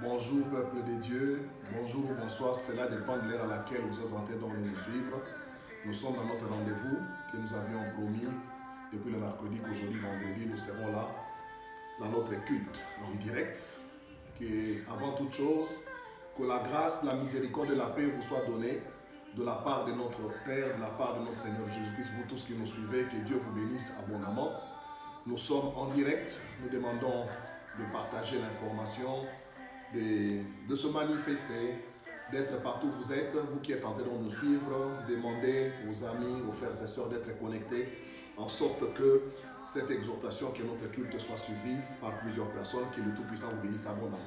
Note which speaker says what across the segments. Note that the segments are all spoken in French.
Speaker 1: Bonjour peuple de Dieu, bonjour ou bonsoir, cela dépend de l'heure à laquelle vous êtes en train de nous suivre. Nous sommes dans notre rendez-vous que nous avions promis depuis le mercredi qu'aujourd'hui vendredi nous serons là dans notre culte en direct. Que avant toute chose, que la grâce, la miséricorde et la paix vous soient données de la part de notre Père, de la part de notre Seigneur Jésus-Christ, vous tous qui nous suivez, que Dieu vous bénisse abondamment. Nous sommes en direct, nous demandons de partager l'information, de se manifester, d'être partout où vous êtes, vous qui êtes en train de nous suivre, demandez aux amis, aux frères et sœurs d'être connectés, en sorte que cette exhortation, que notre culte soit suivie par plusieurs personnes, que le Tout-Puissant vous bénisse abondamment.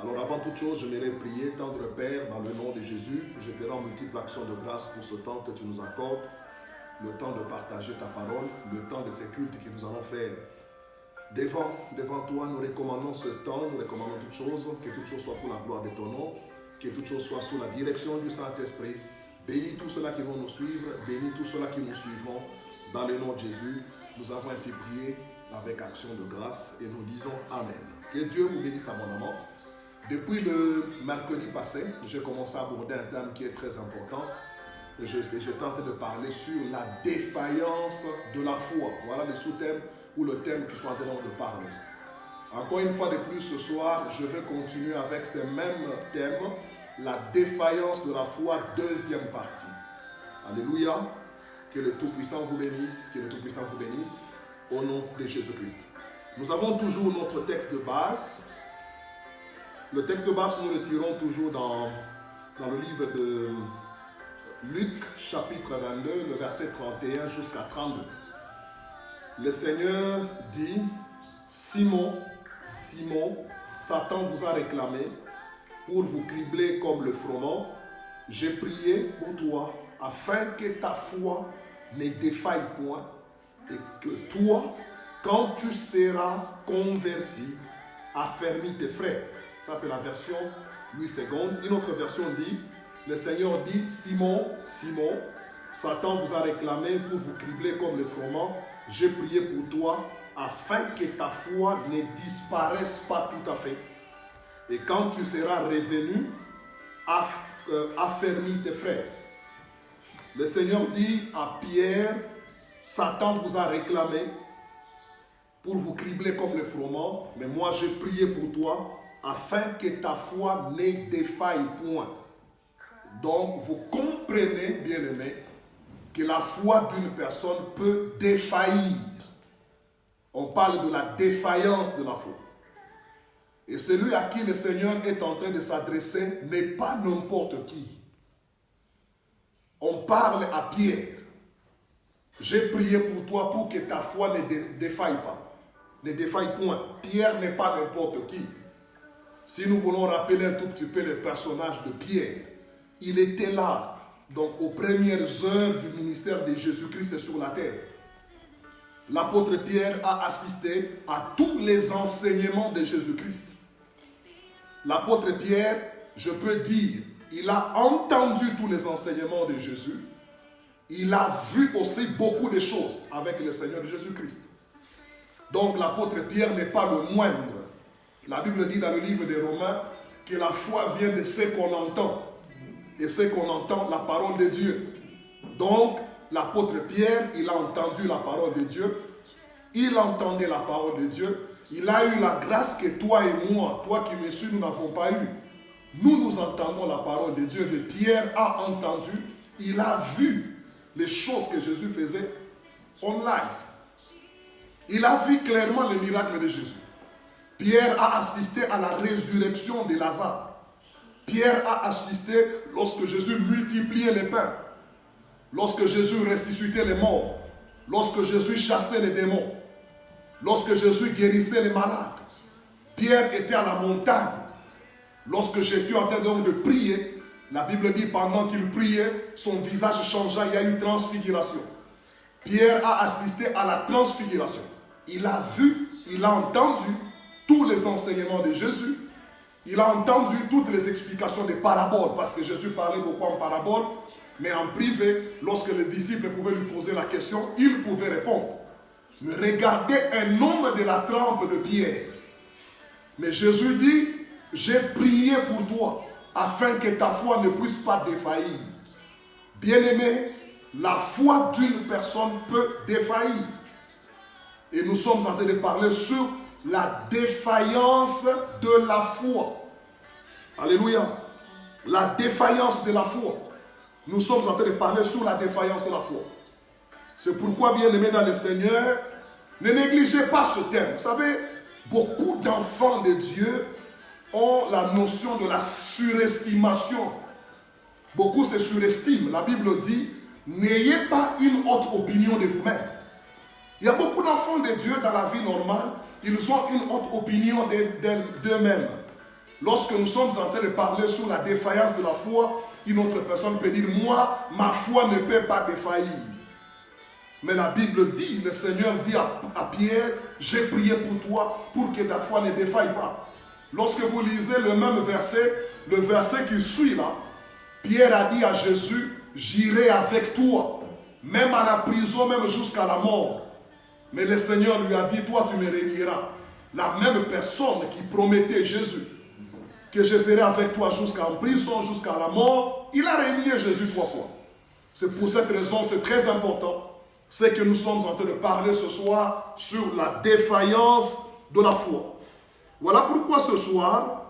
Speaker 1: Alors avant toute chose, je m'irai prier, tendre Père, dans le nom de Jésus, je te rends multiples actions de grâce pour ce temps que tu nous accordes, le temps de partager ta parole, le temps de ces cultes que nous allons faire. Devant toi, nous recommandons ce temps, nous recommandons toutes choses, que toutes choses soient pour la gloire de ton nom, que toutes choses soient sous la direction du Saint-Esprit. Bénis tous ceux-là qui vont nous suivre, bénis tous ceux-là qui nous suivront. Dans le nom de Jésus, nous avons ainsi prié avec action de grâce et nous disons Amen. Que Dieu vous bénisse abondamment. Depuis le mercredi passé, j'ai commencé à aborder un thème qui est très important. Je tentais de parler sur la défaillance de la foi. Voilà le sous-thème ou le thème que je suis en train de parler. Encore une fois de plus ce soir, je vais continuer avec ce même thème, la défaillance de la foi, deuxième partie. Alléluia. Que le Tout-Puissant vous bénisse, que le Tout-Puissant vous bénisse, au nom de Jésus-Christ. Nous avons toujours notre texte de base. Le texte de base, nous le tirons toujours dans le livre de Luc, chapitre 22, le verset 31 jusqu'à 32. Le Seigneur dit, Simon, Simon, Satan vous a réclamé pour vous cribler comme le froment. J'ai prié pour toi afin que ta foi ne défaille point et que toi, quand tu seras converti, affermis tes frères. Ça, c'est la version Louis II. Une autre version dit, le Seigneur dit, Simon, Simon, Satan vous a réclamé pour vous cribler comme le froment. J'ai prié pour toi afin que ta foi ne disparaisse pas tout à fait. Et quand tu seras revenu, affermis tes frères. Le Seigneur dit à Pierre, Satan vous a réclamé pour vous cribler comme le froment, mais moi j'ai prié pour toi afin que ta foi ne défaille point. Donc vous comprenez, bien-aimés, que la foi d'une personne peut défaillir. On parle de la défaillance de la foi. Et celui à qui le Seigneur est en train de s'adresser n'est pas n'importe qui. On parle à Pierre. J'ai prié pour toi pour que ta foi ne défaille pas. Ne défaille point. Pierre n'est pas n'importe qui. Si nous voulons rappeler un tout petit peu le personnage de Pierre, il était là, donc aux premières heures du ministère de Jésus-Christ sur la terre. L'apôtre Pierre a assisté à tous les enseignements de Jésus-Christ. L'apôtre Pierre, je peux dire, il a entendu tous les enseignements de Jésus. Il a vu aussi beaucoup de choses avec le Seigneur Jésus-Christ. Donc l'apôtre Pierre n'est pas le moindre. La Bible dit dans le livre des Romains que la foi vient de ce qu'on entend. Et ce qu'on entend, la parole de Dieu. Donc, l'apôtre Pierre, il a entendu la parole de Dieu. Il entendait la parole de Dieu. Il a eu la grâce que toi et moi, toi qui me suis, nous n'avons pas eu. Nous entendons la parole de Dieu. Mais Pierre a entendu, il a vu les choses que Jésus faisait en live. Il a vu clairement le miracle de Jésus. Pierre a assisté à la résurrection de Lazare. Pierre a assisté lorsque Jésus multipliait les pains, lorsque Jésus ressuscitait les morts, lorsque Jésus chassait les démons, lorsque Jésus guérissait les malades. Pierre était à la montagne. Lorsque Jésus était en train de prier, la Bible dit pendant qu'il priait, son visage changea, il y a eu transfiguration. Pierre a assisté à la transfiguration. Il a vu, il a entendu tous les enseignements de Jésus. Il a entendu toutes les explications des paraboles, parce que Jésus parlait beaucoup en paraboles, mais en privé, lorsque les disciples pouvaient lui poser la question, il pouvait répondre. Mais regardez un homme de la trempe de Pierre. Mais Jésus dit, j'ai prié pour toi, afin que ta foi ne puisse pas défaillir. Bien-aimé, la foi d'une personne peut défaillir. Et nous sommes en train de parler sur la défaillance de la foi. Alléluia. La défaillance de la foi. Nous sommes en train de parler sur la défaillance de la foi. C'est pourquoi, bien-aimés dans le Seigneur, ne négligez pas ce thème. Vous savez, beaucoup d'enfants de Dieu ont la notion de la surestimation. Beaucoup se surestiment. La Bible dit, n'ayez pas une haute opinion de vous-même. Il y a beaucoup d'enfants de Dieu dans la vie normale, ils ont une haute opinion d'eux-mêmes. Lorsque nous sommes en train de parler sur la défaillance de la foi, une autre personne peut dire, moi, ma foi ne peut pas défaillir. Mais la Bible dit, le Seigneur dit à Pierre, j'ai prié pour toi pour que ta foi ne défaille pas. Lorsque vous lisez le même verset, le verset qui suit là, Pierre a dit à Jésus, j'irai avec toi, même à la prison, même jusqu'à la mort. Mais le Seigneur lui a dit, toi tu me réuniras. La même personne qui promettait Jésus, que je serai avec toi jusqu'à en prison, jusqu'à la mort, il a réuni Jésus 3 fois. C'est pour cette raison, c'est très important. C'est que nous sommes en train de parler ce soir sur la défaillance de la foi. Voilà pourquoi ce soir,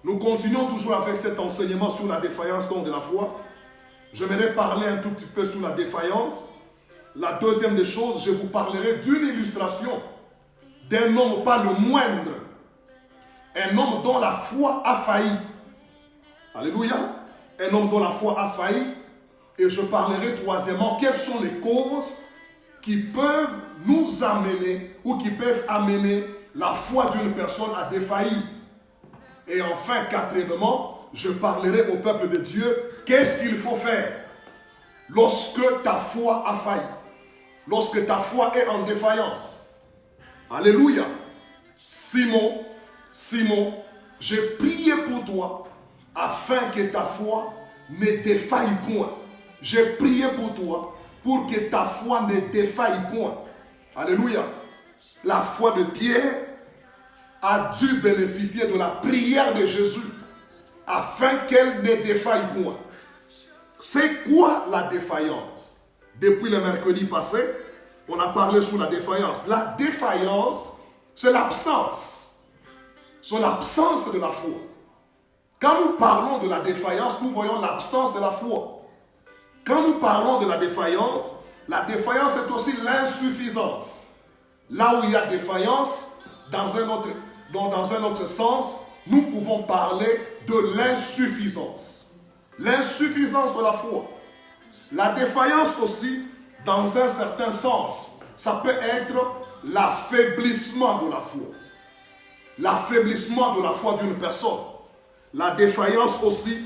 Speaker 1: nous continuons toujours avec cet enseignement sur la défaillance de la foi. J'aimerais parler un tout petit peu sur la défaillance. La deuxième des choses, je vous parlerai d'une illustration d'un homme pas le moindre. Un homme dont la foi a failli. Alléluia. Un homme dont la foi a failli. Et je parlerai troisièmement, quelles sont les causes qui peuvent nous amener ou qui peuvent amener la foi d'une personne à défaillir. Et enfin, quatrièmement, je parlerai au peuple de Dieu, qu'est-ce qu'il faut faire lorsque ta foi a failli, lorsque ta foi est en défaillance. Alléluia. Simon, j'ai prié pour toi afin que ta foi ne défaille point. J'ai prié pour toi pour que ta foi ne défaille point. Alléluia. La foi de Pierre a dû bénéficier de la prière de Jésus afin qu'elle ne défaille point. C'est quoi la défaillance? Depuis le mercredi passé, on a parlé sur la défaillance. La défaillance, c'est l'absence. C'est l'absence de la foi. Quand nous parlons de la défaillance, nous voyons l'absence de la foi. Quand nous parlons de la défaillance est aussi l'insuffisance. Là où il y a défaillance, dans un autre sens, nous pouvons parler de l'insuffisance. L'insuffisance de la foi. La défaillance aussi, dans un certain sens, ça peut être l'affaiblissement de la foi. L'affaiblissement de la foi d'une personne. La défaillance aussi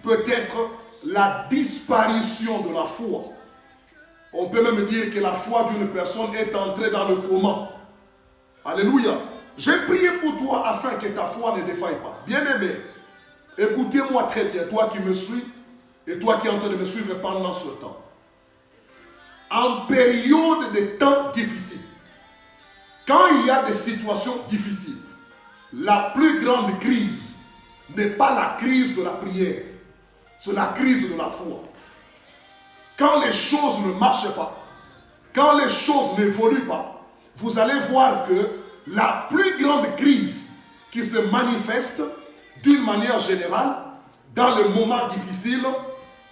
Speaker 1: peut être la disparition de la foi. On peut même dire que la foi d'une personne est entrée dans le coma. Alléluia. J'ai prié pour toi afin que ta foi ne défaille pas. Bien-aimé, écoutez-moi très bien, toi qui me suis et toi qui es en train de me suivre pendant ce temps. En période de temps difficiles, quand il y a des situations difficiles, la plus grande crise n'est pas la crise de la prière, c'est la crise de la foi. Quand les choses ne marchent pas, quand les choses n'évoluent pas, vous allez voir que la plus grande crise qui se manifeste d'une manière générale dans les moments difficiles,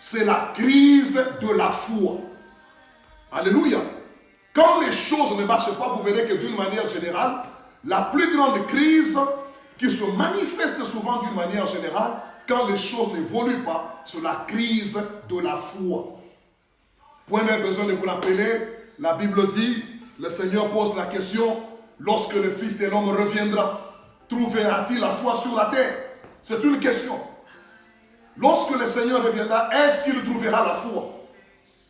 Speaker 1: c'est la crise de la foi. Alléluia. Quand les choses ne marchent pas, vous verrez que d'une manière générale, la plus grande crise qui se manifeste souvent d'une manière générale, quand les choses n'évoluent pas, c'est la crise de la foi. Point de besoin de vous rappeler, la Bible dit, le Seigneur pose la question, lorsque le Fils de l'homme reviendra, trouvera-t-il la foi sur la terre? C'est une question. Lorsque le Seigneur reviendra, est-ce qu'il trouvera la foi?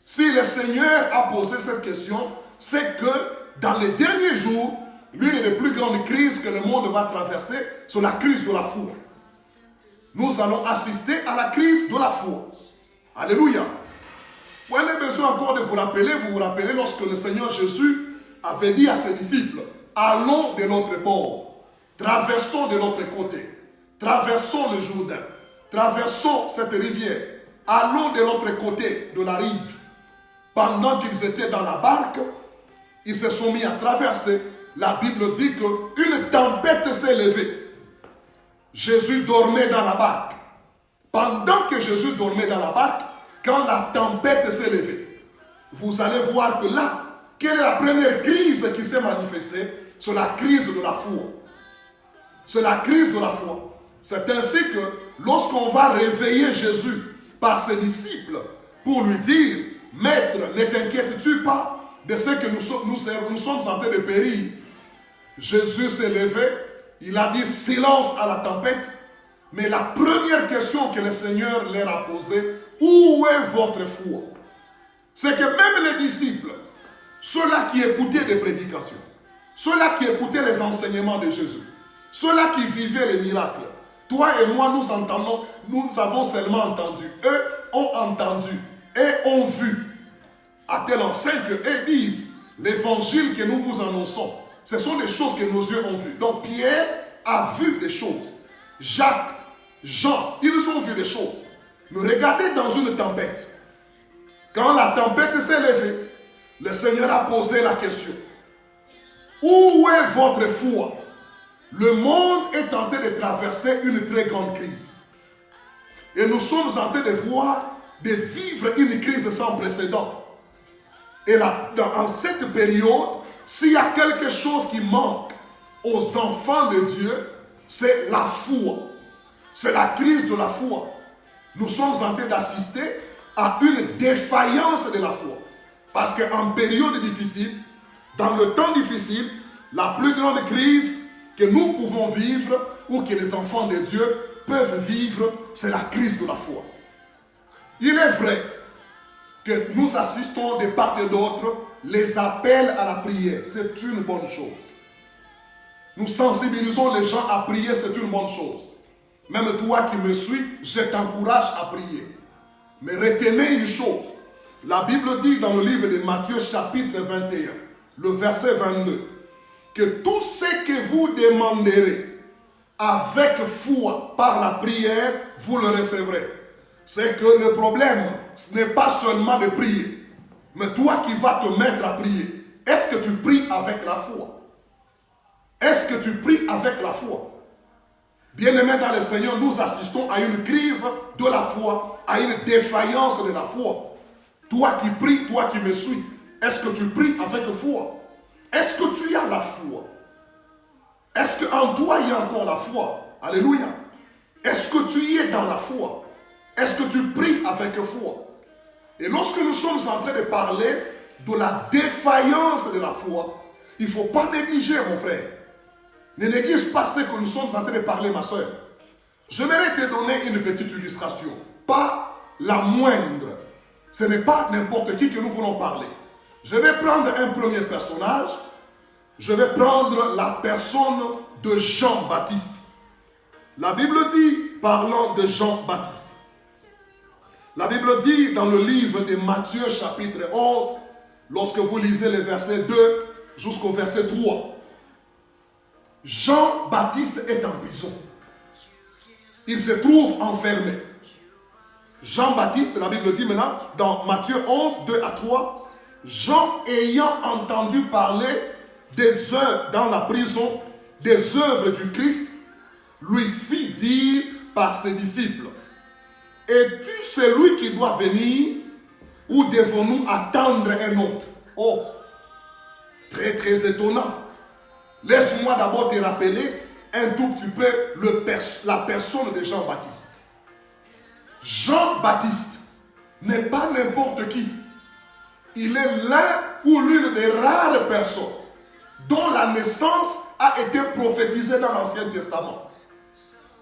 Speaker 1: Si le Seigneur a posé cette question, c'est que dans les derniers jours, l'une des plus grandes crises que le monde va traverser, c'est la crise de la foi. Nous allons assister à la crise de la foi. Alléluia. Vous avez besoin encore de vous vous rappelez lorsque le Seigneur Jésus avait dit à ses disciples, allons de l'autre bord, traversons de l'autre côté. traversons le Jourdain, traversons cette rivière, allons de l'autre côté de la rive. Pendant qu'ils étaient dans la barque, ils se sont mis à traverser. La Bible dit qu'une tempête s'est levée. Jésus dormait dans la barque. Pendant que Jésus dormait dans la barque, quand la tempête s'est levée, vous allez voir que là, quelle est la première crise qui s'est manifestée? C'est la crise de la foi. C'est la crise de la foi. C'est ainsi que lorsqu'on va réveiller Jésus par ses disciples pour lui dire, Maître, ne t'inquiètes-tu pas de ce que nous sommes en train de périr? Jésus s'est levé, il a dit silence à la tempête, mais la première question que le Seigneur leur a posée, où est votre foi? C'est que même les disciples, ceux-là qui écoutaient des prédications, ceux-là qui écoutaient les enseignements de Jésus, ceux-là qui vivaient les miracles, toi et moi nous entendons, nous avons seulement entendu, eux ont entendu et ont vu, à tel enseigne qu'eux disent, l'évangile que nous vous annonçons, ce sont des choses que nos yeux ont vues. Donc Pierre a vu des choses. Jacques, Jean, ils ont vu des choses. Mais regardez dans une tempête. Quand la tempête s'est levée, le Seigneur a posé la question. Où est votre foi? Le monde est en train de traverser une très grande crise. Et nous sommes en train de vivre une crise sans précédent. Et là, en cette période, s'il y a quelque chose qui manque aux enfants de Dieu, c'est la foi. C'est la crise de la foi. Nous sommes en train d'assister à une défaillance de la foi. Parce qu'en période difficile, dans le temps difficile, la plus grande crise que nous pouvons vivre ou que les enfants de Dieu peuvent vivre, c'est la crise de la foi. Il est vrai que nous assistons de part et d'autre les appels à la prière. C'est une bonne chose. Nous sensibilisons les gens à prier, c'est une bonne chose. Même toi qui me suis, je t'encourage à prier. Mais retenez une chose. La Bible dit dans le livre de Matthieu chapitre 21, le verset 22, que tout ce que vous demanderez avec foi par la prière, vous le recevrez. C'est que le problème, ce n'est pas seulement de prier, mais toi qui vas te mettre à prier, est-ce que tu pries avec la foi? Est-ce que tu pries avec la foi? Bien-aimés dans le Seigneur, nous assistons à une crise de la foi, à une défaillance de la foi. Toi qui pries, toi qui me suis, est-ce que tu pries avec foi? Est-ce que tu as la foi? Est-ce qu'en toi il y a encore la foi? Alléluia. Est-ce que tu y es dans la foi? Est-ce que tu pries avec foi? Et lorsque nous sommes en train de parler de la défaillance de la foi, il ne faut pas négliger, mon frère. Ne néglige pas ce que nous sommes en train de parler, ma soeur. J'aimerais te donner une petite illustration. Pas la moindre. Ce n'est pas n'importe qui que nous voulons parler. Je vais prendre un premier personnage. Je vais prendre la personne de Jean-Baptiste. La Bible dit, parlant de Jean-Baptiste. La Bible dit dans le livre de Matthieu chapitre 11, lorsque vous lisez les versets 2 jusqu'au verset 3, Jean-Baptiste est en prison. Il se trouve enfermé. Jean-Baptiste, la Bible dit maintenant, dans Matthieu 11, 2 à 3, Jean ayant entendu parler des œuvres dans la prison, des œuvres du Christ, lui fit dire par ses disciples, es-tu celui qui doit venir ou devons-nous attendre un autre? Oh, très très étonnant. Laisse-moi d'abord te rappeler un tout petit peu la personne de Jean-Baptiste. Jean-Baptiste n'est pas n'importe qui. Il est l'un ou l'une des rares personnes dont la naissance a été prophétisée dans l'Ancien Testament.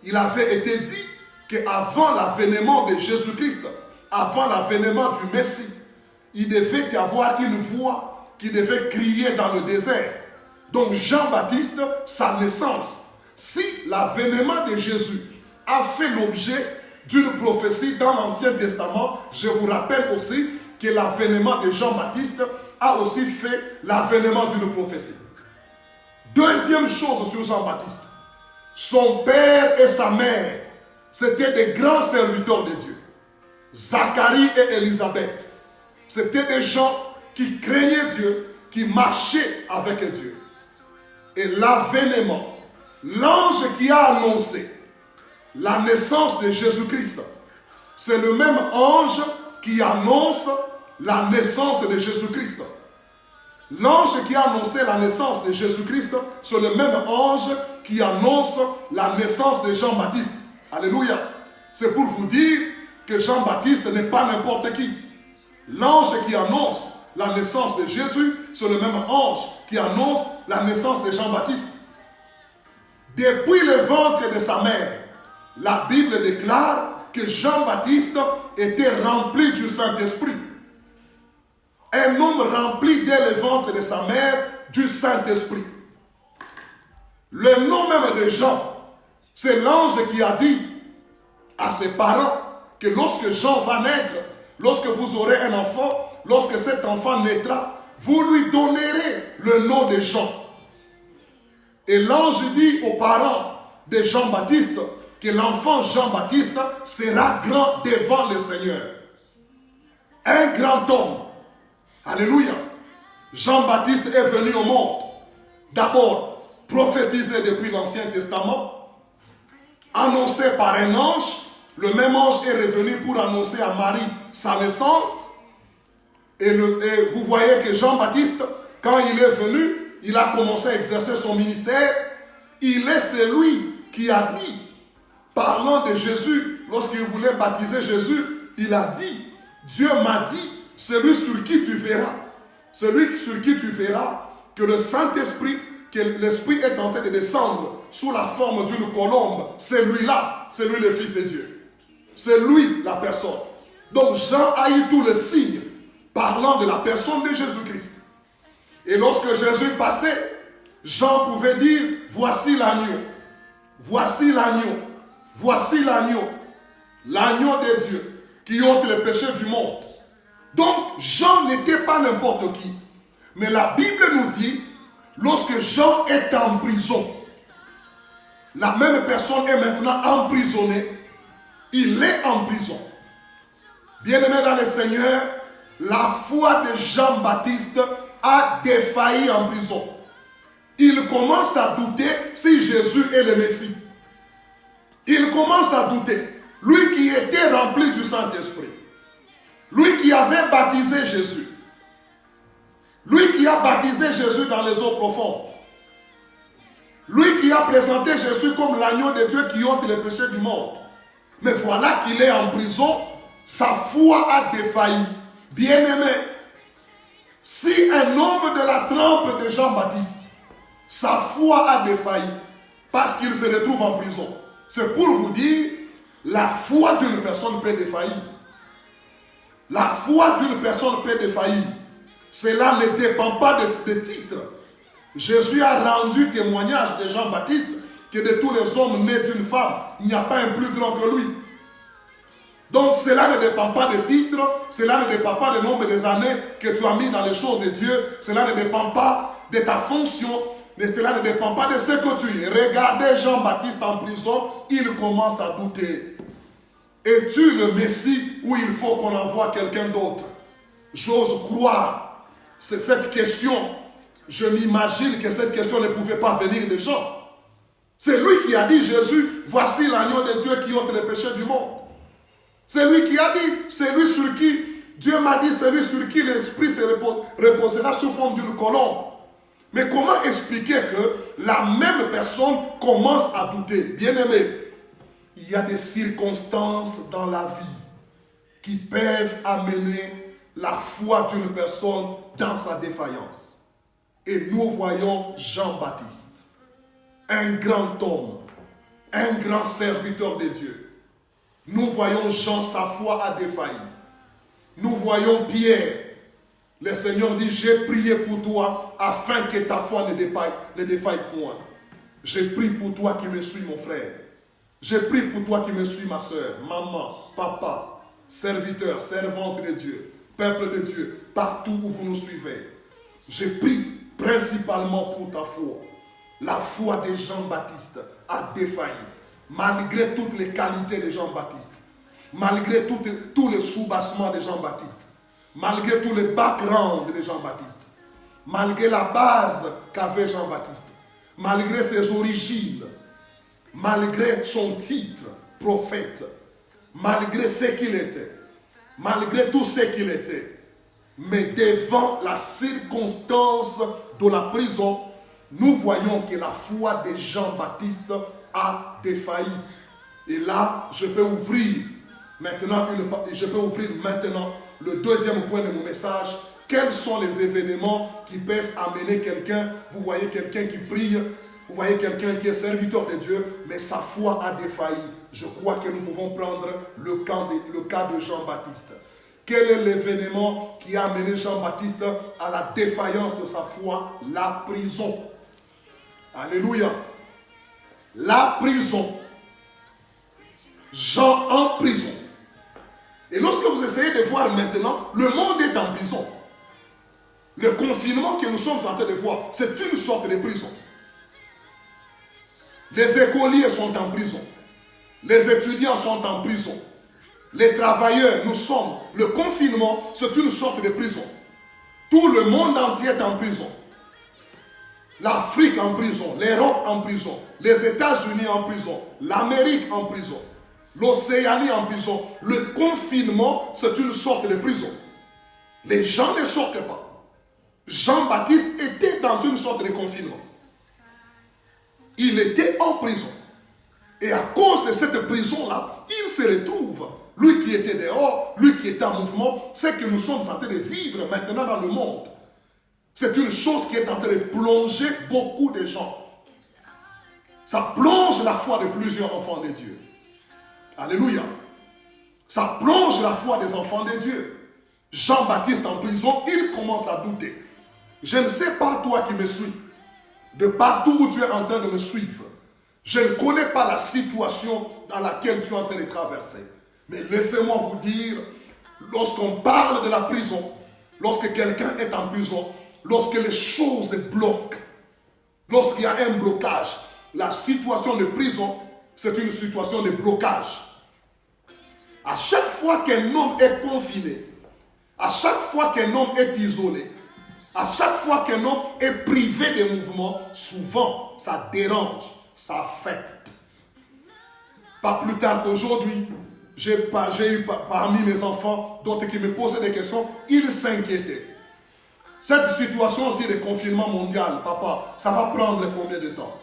Speaker 1: Il avait été dit qu'avant l'avènement de Jésus-Christ, avant l'avènement du Messie, il devait y avoir une voix qui devait crier dans le désert. Donc Jean-Baptiste, sa naissance, si l'avènement de Jésus a fait l'objet d'une prophétie dans l'Ancien Testament, je vous rappelle aussi que l'avènement de Jean-Baptiste a aussi fait l'avènement d'une prophétie. Deuxième chose sur Jean-Baptiste, Son père et sa mère, c'étaient des grands serviteurs de Dieu. Zacharie et Élisabeth, c'étaient des gens qui craignaient Dieu, qui marchaient avec Dieu. Et l'avènement, l'ange qui a annoncé la naissance de Jésus-Christ, c'est le même ange qui annonce la naissance de Jésus-Christ. L'ange qui a annoncé la naissance de Jésus-Christ, c'est le même ange qui annonce la naissance de Jean-Baptiste. Alléluia. C'est pour vous dire que Jean-Baptiste n'est pas n'importe qui. L'ange qui annonce la naissance de Jésus, c'est le même ange qui annonce la naissance de Jean-Baptiste. Depuis le ventre de sa mère, la Bible déclare que Jean-Baptiste était rempli du Saint-Esprit. Un homme rempli dès le ventre de sa mère du Saint-Esprit. Le nom même de Jean, c'est l'ange qui a dit à ses parents que lorsque Jean va naître, lorsque vous aurez un enfant, lorsque cet enfant naîtra, vous lui donnerez le nom de Jean. Et l'ange dit aux parents de Jean-Baptiste que l'enfant Jean-Baptiste sera grand devant le Seigneur. Un grand homme. Alléluia. Jean-Baptiste est venu au monde. D'abord, prophétisé depuis l'Ancien Testament, annoncé par un ange. Le même ange est revenu pour annoncer à Marie sa naissance. Et vous voyez que Jean-Baptiste, quand il est venu, il a commencé à exercer son ministère. Il est celui qui a dit, parlant de Jésus, lorsqu'il voulait baptiser Jésus, il a dit, Dieu m'a dit, celui sur qui tu verras que le Saint-Esprit, que l'Esprit est en train de descendre sous la forme d'une colombe, c'est lui-là, c'est lui le Fils de Dieu. C'est lui la personne. Donc Jean a eu tous les signes parlant de la personne de Jésus-Christ. Et lorsque Jésus passait, Jean pouvait dire, voici l'agneau, voici l'agneau, voici l'agneau, l'agneau de Dieu qui ôte le péché du monde. Donc Jean n'était pas n'importe qui. Mais la Bible nous dit, lorsque Jean est en prison, la même personne est maintenant emprisonnée. Il est en prison. Bien-aimé dans le Seigneur, la foi de Jean-Baptiste a défailli en prison. Il commence à douter si Jésus est le Messie. Il commence à douter. Lui qui était rempli du Saint-Esprit. Lui qui avait baptisé Jésus. Lui qui a baptisé Jésus dans les eaux profondes. Lui qui a présenté Jésus comme l'agneau de Dieu qui ôte les péchés du monde. Mais voilà qu'il est en prison, sa foi a défailli. Bien-aimé, si un homme de la trempe de Jean-Baptiste, sa foi a défailli parce qu'il se retrouve en prison, c'est pour vous dire, la foi d'une personne peut défaillir. La foi d'une personne peut défaillir. Cela ne dépend pas de titres. Jésus a rendu témoignage de Jean-Baptiste que de tous les hommes nés d'une femme, il n'y a pas un plus grand que lui. Donc cela ne dépend pas de titres, cela ne dépend pas du nombre des années que tu as mis dans les choses de Dieu, cela ne dépend pas de ta fonction, mais cela ne dépend pas de ce que tu es. Regardez Jean-Baptiste en prison, il commence à douter. Es-tu le Messie ou il faut qu'on envoie quelqu'un d'autre? J'ose croire. C'est cette question. Je m'imagine que cette question ne pouvait pas venir de Jean. C'est lui qui a dit, Jésus, voici l'agneau de Dieu qui ôte les péchés du monde. C'est lui qui a dit, c'est lui sur qui, Dieu m'a dit, c'est lui sur qui l'Esprit se reposera sous forme d'une colombe. Mais comment expliquer que la même personne commence à douter? Bien-aimé, il y a des circonstances dans la vie qui peuvent amener la foi d'une personne dans sa défaillance. Et nous voyons Jean-Baptiste, un grand homme, un grand serviteur de Dieu. Nous voyons Jean, sa foi a défailli. Nous voyons Pierre. Le Seigneur dit, j'ai prié pour toi afin que ta foi ne défaille point. J'ai prié pour toi qui me suis, mon frère. J'ai prié pour toi qui me suis, ma soeur, maman, papa, serviteur, servante de Dieu, peuple de Dieu, partout où vous nous suivez. J'ai prié principalement pour ta foi. La foi de Jean-Baptiste a défailli. Malgré toutes les qualités de Jean-Baptiste, malgré tous les soubassements de Jean-Baptiste, malgré tous les backgrounds de Jean-Baptiste, malgré la base qu'avait Jean-Baptiste, malgré ses origines, malgré son titre, prophète, malgré ce qu'il était, malgré tout ce qu'il était, mais devant la circonstance de la prison, nous voyons que la foi de Jean-Baptiste a défailli. Et là, je peux ouvrir maintenant le deuxième point de mon message. Quels sont les événements qui peuvent amener quelqu'un, vous voyez quelqu'un qui prie, vous voyez quelqu'un qui est serviteur de Dieu, mais sa foi a défailli. Je crois que nous pouvons prendre le cas de Jean-Baptiste. Quel est l'événement qui a amené Jean-Baptiste à la défaillance de sa foi? La prison. Alléluia. La prison. Jean en prison. Et lorsque vous essayez de voir maintenant, le monde est en prison. Le confinement que nous sommes en train de voir, c'est une sorte de prison. Les écoliers sont en prison. Les étudiants sont en prison. Les travailleurs, nous sommes. Le confinement, c'est une sorte de prison. Tout le monde entier est en prison. L'Afrique en prison, l'Europe en prison, les États-Unis en prison, l'Amérique en prison, l'Océanie en prison. Le confinement, c'est une sorte de prison. Les gens ne sortent pas. Jean-Baptiste était dans une sorte de confinement. Il était en prison. Et à cause de cette prison-là, il se retrouve. Lui qui était dehors, lui qui était en mouvement, c'est que nous sommes en train de vivre maintenant dans le monde. C'est une chose qui est en train de plonger beaucoup de gens. Ça plonge la foi de plusieurs enfants de Dieu. Alléluia. Ça plonge la foi des enfants de Dieu. Jean-Baptiste en prison, il commence à douter. Je ne sais pas toi qui me suis, de partout où tu es en train de me suivre. Je ne connais pas la situation dans laquelle tu es en train de traverser. Mais laissez-moi vous dire, lorsqu'on parle de la prison, lorsque quelqu'un est en prison, lorsque les choses bloquent, lorsqu'il y a un blocage, la situation de prison, c'est une situation de blocage. À chaque fois qu'un homme est confiné, à chaque fois qu'un homme est isolé, à chaque fois qu'un homme est privé de mouvement, souvent, ça dérange, ça affecte. Pas plus tard qu'aujourd'hui, j'ai eu parmi mes enfants d'autres qui me posaient des questions, ils s'inquiétaient. Cette situation aussi de confinement mondial, papa, ça va prendre combien de temps?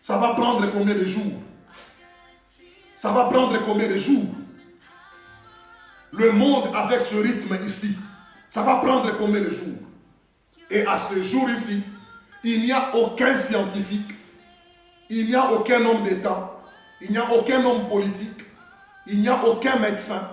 Speaker 1: Ça va prendre combien de jours? Ça va prendre combien de jours? Le monde avec ce rythme ici, ça va prendre combien de jours? Et à ce jour ici, il n'y a aucun scientifique, il n'y a aucun homme d'État, il n'y a aucun homme politique, il n'y a aucun médecin,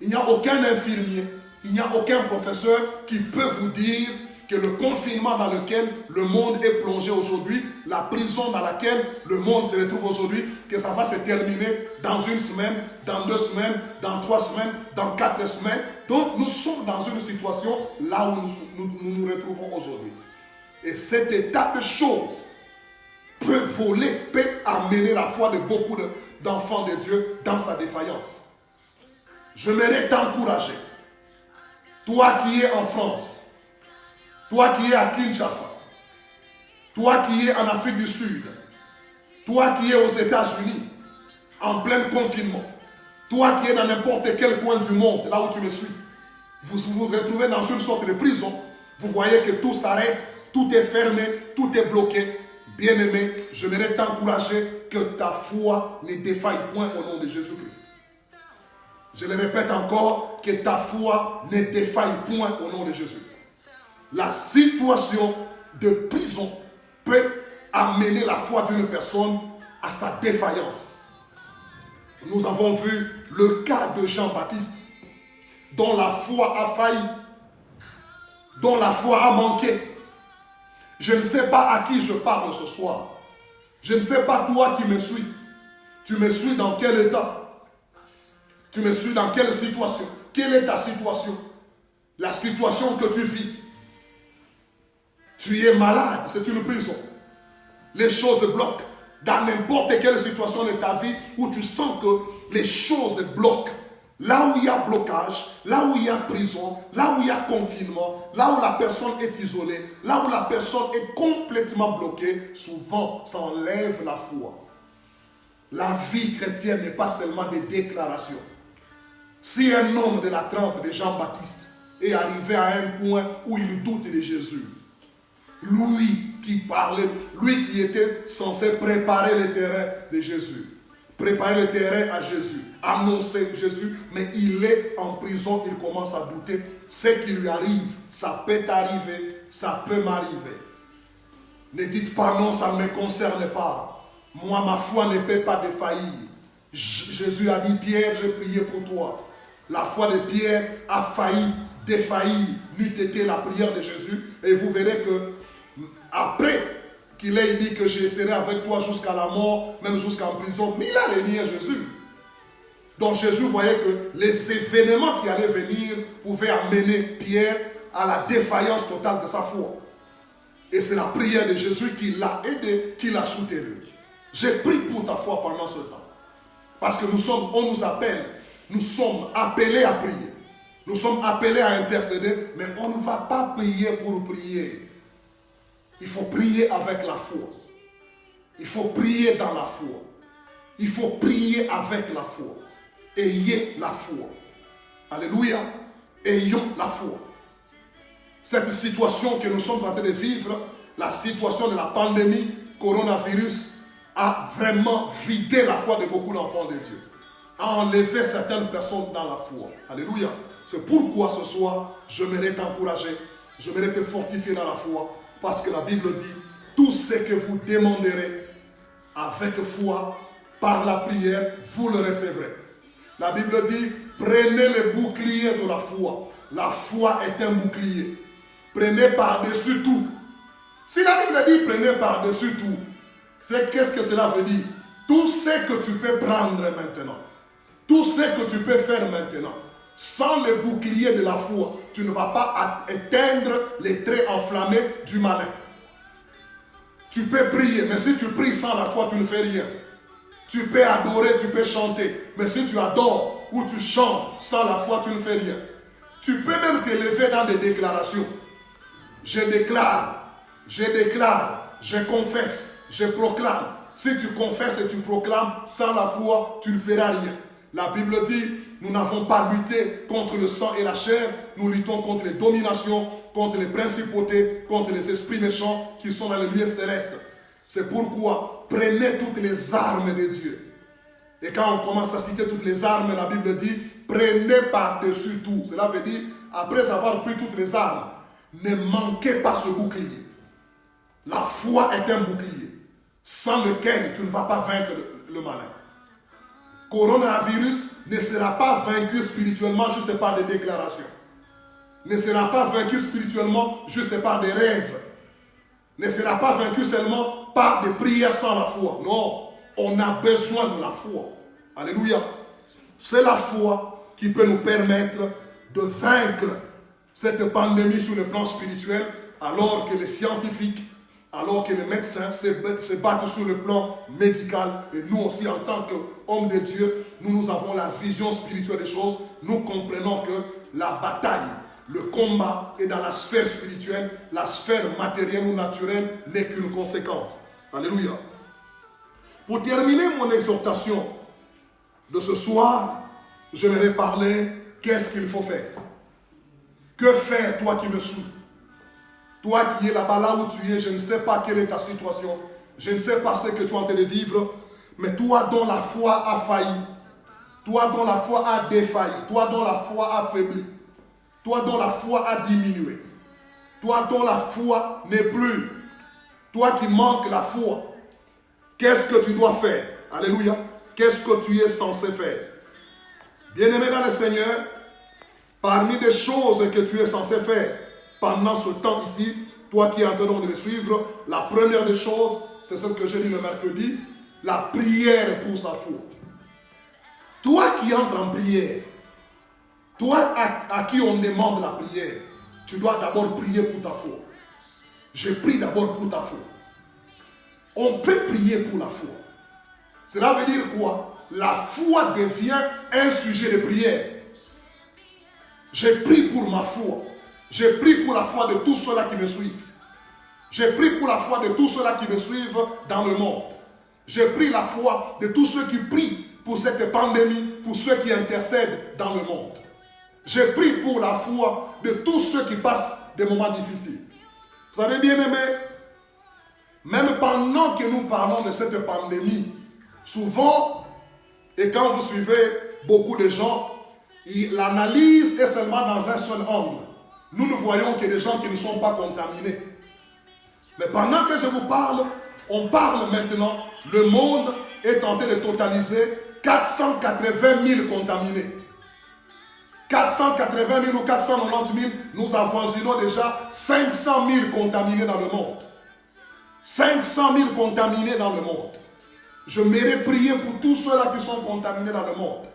Speaker 1: il n'y a aucun infirmier, il n'y a aucun professeur qui peut vous dire que le confinement dans lequel le monde est plongé aujourd'hui, la prison dans laquelle le monde se retrouve aujourd'hui, que ça va se terminer dans une semaine, dans 2 semaines, dans 3 semaines, dans 4 semaines. Donc nous sommes dans une situation là où nous retrouvons aujourd'hui. Et cet état de choses peut voler, peut amener la foi de beaucoup d'enfants de Dieu dans sa défaillance. Je m'aimerais t'encourager. Toi qui es en France, toi qui es à Kinshasa, toi qui es en Afrique du Sud, toi qui es aux États-Unis, en plein confinement, toi qui es dans n'importe quel coin du monde, là où tu me suis, vous vous retrouvez dans une sorte de prison, vous voyez que tout s'arrête, tout est fermé, tout est bloqué. Bien-aimé, je voudrais t'encourager que ta foi ne défaille point au nom de Jésus-Christ. Je le répète encore, que ta foi ne défaille point au nom de Jésus. La situation de prison peut amener la foi d'une personne à sa défaillance. Nous avons vu le cas de Jean-Baptiste, dont la foi a failli, dont la foi a manqué. Je ne sais pas à qui je parle ce soir. Je ne sais pas toi qui me suis. Tu me suis dans quel état? Tu me suis dans quelle situation? Quelle est ta situation? La situation que tu vis. Tu es malade, c'est une prison. Les choses bloquent. dans n'importe quelle situation de ta vie où tu sens que les choses bloquent. Là où il y a blocage, là où il y a prison, là où il y a confinement, là où la personne est isolée, là où la personne est complètement bloquée, souvent ça enlève la foi. La vie chrétienne n'est pas seulement des déclarations. Si un homme de la trempe de Jean-Baptiste est arrivé à un point où il doute de Jésus, lui qui parlait, lui qui était censé préparer le terrain de Jésus, préparer le terrain à Jésus, annoncer Jésus, mais il est en prison, il commence à douter. Ce qui lui arrive, ça peut arriver, ça peut m'arriver. Ne dites pas non, ça ne me concerne pas. Moi, ma foi ne peut pas défaillir. Jésus a dit, Pierre, j'ai prié pour toi. La foi de Pierre a failli défaillir, n'eût été la prière de Jésus. Et vous verrez que après qu'il ait dit que je serai avec toi jusqu'à la mort, même jusqu'en prison, mais il a renié Jésus. Donc Jésus voyait que les événements qui allaient venir pouvaient amener Pierre à la défaillance totale de sa foi. Et c'est la prière de Jésus qui l'a aidé, qui l'a soutenu. J'ai prié pour ta foi pendant ce temps. Parce que on nous appelle, nous sommes appelés à prier. Nous sommes appelés à intercéder, mais on ne va pas prier pour prier. Il faut prier avec la foi. Il faut prier dans la foi. Il faut prier avec la foi. Ayez la foi. Alléluia. Ayons la foi. Cette situation que nous sommes en train de vivre, la situation de la pandémie, coronavirus, a vraiment vidé la foi de beaucoup d'enfants de Dieu. A enlevé certaines personnes dans la foi. Alléluia. C'est pourquoi ce soir, j'aimerais t'encourager, j'aimerais te fortifier dans la foi, parce que la Bible dit, tout ce que vous demanderez avec foi, par la prière, vous le recevrez. La Bible dit, prenez le bouclier de la foi. La foi est un bouclier. Prenez par-dessus tout. Si la Bible dit, prenez par-dessus tout, qu'est-ce que cela veut dire? Tout ce que tu peux prendre maintenant, tout ce que tu peux faire maintenant, sans le bouclier de la foi, tu ne vas pas éteindre les traits enflammés du malin. Tu peux prier, mais si tu pries sans la foi, tu ne fais rien. Tu peux adorer, tu peux chanter, mais si tu adores ou tu chantes sans la foi, tu ne fais rien. Tu peux même t'élever dans des déclarations. Je déclare, je confesse, je proclame. Si tu confesses et tu proclames sans la foi, tu ne feras rien. La Bible dit, nous n'avons pas lutté contre le sang et la chair, nous luttons contre les dominations, contre les principautés, contre les esprits méchants qui sont dans les lieux célestes. C'est pourquoi prenez toutes les armes de Dieu. Et quand on commence à citer toutes les armes, la Bible dit, prenez par-dessus tout. Cela veut dire, après avoir pris toutes les armes, ne manquez pas ce bouclier. La foi est un bouclier, sans lequel tu ne vas pas vaincre le malin. Coronavirus ne sera pas vaincu spirituellement juste par des déclarations. Ne sera pas vaincu spirituellement juste par des rêves. Ne sera pas vaincu seulement par des prières sans la foi. Non, on a besoin de la foi. Alléluia. C'est la foi qui peut nous permettre de vaincre cette pandémie sur le plan spirituel, alors que les scientifiques, alors que les médecins se battent sur le plan médical. Et nous aussi, en tant qu'hommes de Dieu, nous avons la vision spirituelle des choses. Nous comprenons que la bataille, le combat est dans la sphère spirituelle. La sphère matérielle ou naturelle n'est qu'une conséquence. Alléluia. Pour terminer mon exhortation de ce soir, j'aimerais parler qu'est-ce qu'il faut faire. Que faire, toi qui me suis? Toi qui es là-bas, là où tu es, je ne sais pas quelle est ta situation. Je ne sais pas ce que tu es en train de vivre. Mais toi dont la foi a failli. Toi dont la foi a défailli. Toi dont la foi a faibli. Toi dont la foi a diminué. Toi dont la foi n'est plus. Toi qui manques la foi. Qu'est-ce que tu dois faire? Alléluia. Qu'est-ce que tu es censé faire? Bien-aimé dans le Seigneur, parmi des choses que tu es censé faire pendant ce temps ici, toi qui es en train de me suivre, la première des choses, c'est ce que j'ai dit le mercredi, la prière pour sa foi. Toi qui entres en prière, toi à qui on demande la prière, tu dois d'abord prier pour ta foi. Je prie d'abord pour ta foi. On peut prier pour la foi. Cela veut dire quoi? La foi devient un sujet de prière. J'ai prié pour ma foi. J'ai prié pour la foi de tous ceux-là qui me suivent. J'ai prié pour la foi de tous ceux-là qui me suivent dans le monde. J'ai pris la foi de tous ceux qui prient pour cette pandémie, pour ceux qui intercèdent dans le monde. J'ai prié pour la foi de tous ceux qui passent des moments difficiles. Vous savez bien aimé, même pendant que nous parlons de cette pandémie, souvent, et quand vous suivez beaucoup de gens, l'analyse est seulement dans un seul angle. Nous ne voyons que des gens qui ne sont pas contaminés. Mais pendant que je vous parle, on parle maintenant, le monde est tenté de totaliser 480 000 contaminés. 480 000 ou 490 000, nous avoisinons déjà 500 000 contaminés dans le monde. 500 000 contaminés dans le monde. Je m'irai prier pour tous ceux-là qui sont contaminés dans le monde.